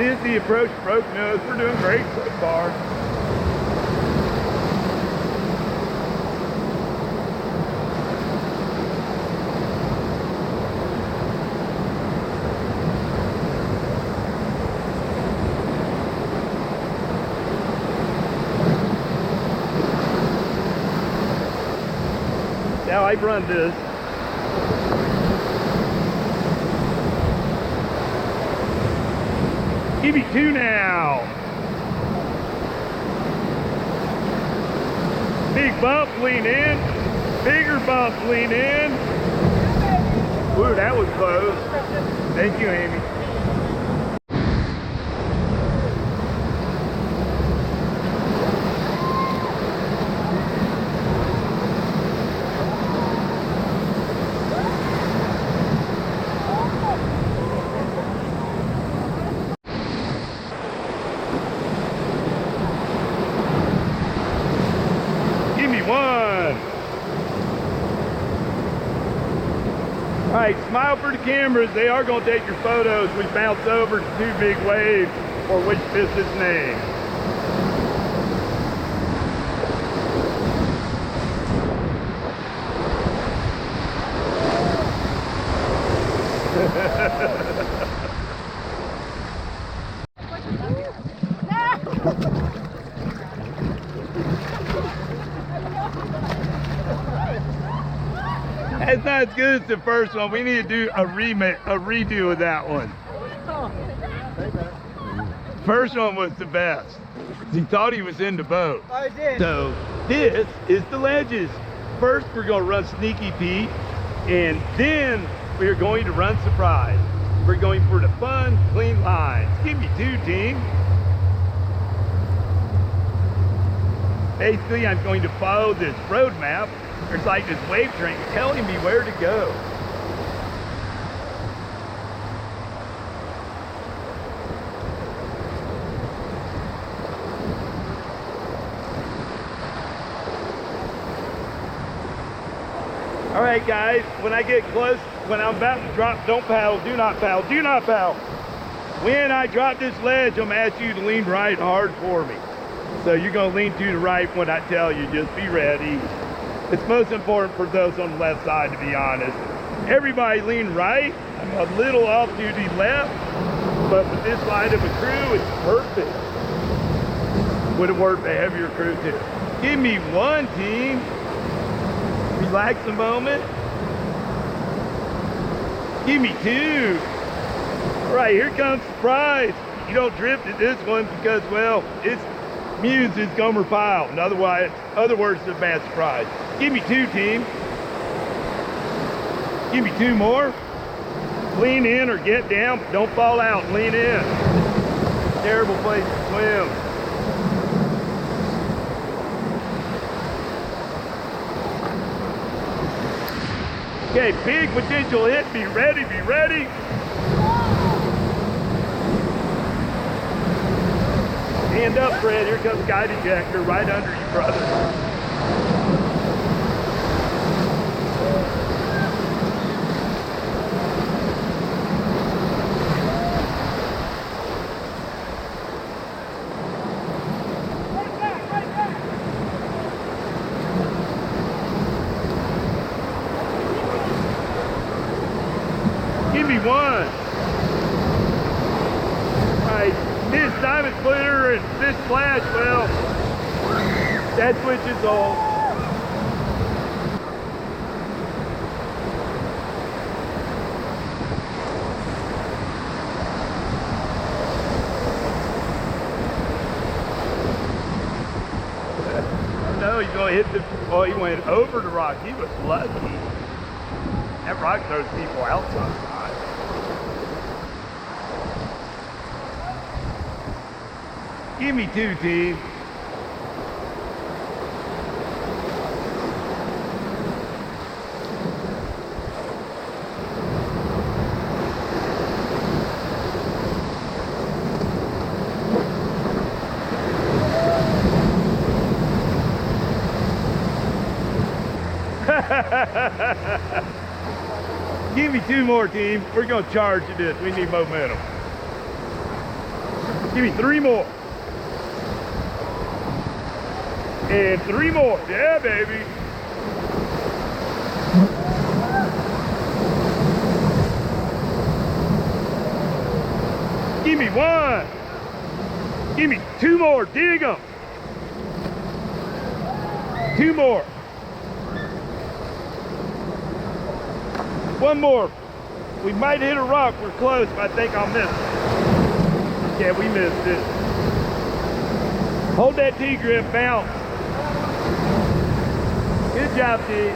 This is the approach broke nose. We're doing great so far. Now I run this. Give me two now. Big bump, lean in. Bigger bump, lean in. Ooh, that was close. Thank you, Amy. All right, smile for the cameras. They are going to take your photos. We bounce over to two big waves for which fits its name. That's not as good as the first one. We need to do a redo of that one. First one was the best. He thought he was in the boat. I did. So this is the ledges. First we're going to run Sneaky Pete, and then we're going to run Surprise. We're going for the fun, clean lines. Give me two, team. Basically, I'm going to follow this road map. There's like this wave train telling me where to go. All right, guys, when I get close, when I'm about to drop, don't paddle, do not paddle, do not paddle. When I drop this ledge, I'm gonna ask you to lean right hard for me. So you're gonna lean to the right when I tell you, just be ready. It's most important for those on the left side, to be honest. Everybody lean right. I'm a little off duty left, but with this line of a crew, it's perfect. Would have worked a heavier crew too. Give me one, team. Relax a moment. Give me two. All right, here comes Surprise. You don't drift at this one because, well, it's Muse is Gomer Pyle. In other words, it's a bad surprise. Give me two, team. Give me two more. Lean in or get down, but don't fall out. Lean in. Terrible place to swim. Okay, big potential hit. Be ready, be ready. Stand up, Fred. Here comes guide ejector right under you, brother. Give me one. All right. This diamond splitter and this flash, well, that switches off. No, he's going to hit the, oh, he went over the rock. He was lucky. That rock throws people out sometimes. Give me two, team. Give me two more, team. We're going to charge at this. We need momentum. Give me 3 more. And 3 more. Yeah, baby. Give me 1. Give me 2 more. Dig them. 2 more. 1 more. We might hit a rock. We're close, but I think I'll miss it. Yeah, we missed it. Hold that T-grip, bounce. Good job, T.